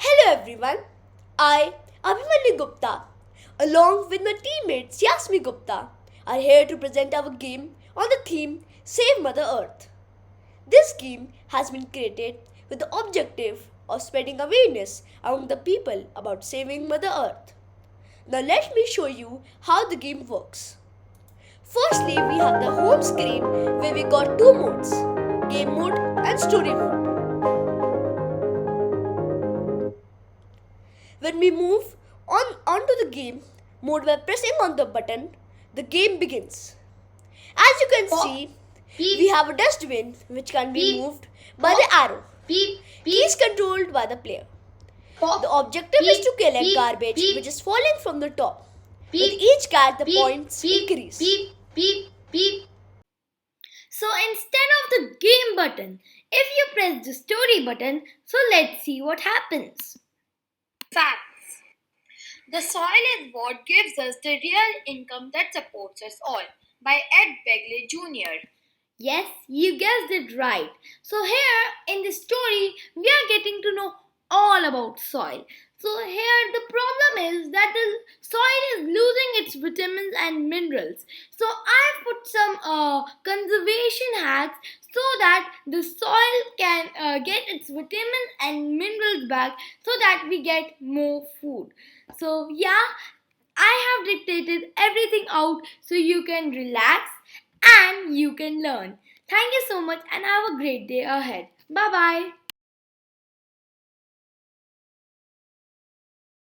Hello everyone, I, Abhimanyu Gupta, along with my teammate Saiasmi Gupta, are here to present our game on the theme Save Mother Earth. This game has been created with the objective of spreading awareness among the people about saving Mother Earth. Now let me show you how the game works. Firstly, we have the home screen where we got two modes, game mode and story mode. When we move onto the game mode by pressing on the button, the game begins. As you can see, we have a dustbin which can be moved by the arrow. Key is controlled by the player. The objective is to collect garbage which is falling from the top. With each catch, the points increase. So instead of the game button, if you press the story button, so let's see what happens. Facts. The soil is what gives us the real income that supports us all. By Ed Begley Jr. Yes, you guessed it right. So here in the story, we are getting to know all about soil. So here the problem is that the soil is losing its vitamins and minerals. So I've put some conservation hacks so that the soil can get its vitamins and minerals back so that we get more food. So yeah, I have dictated everything out so you can relax and you can learn. Thank you so much and have a great day ahead. Bye bye.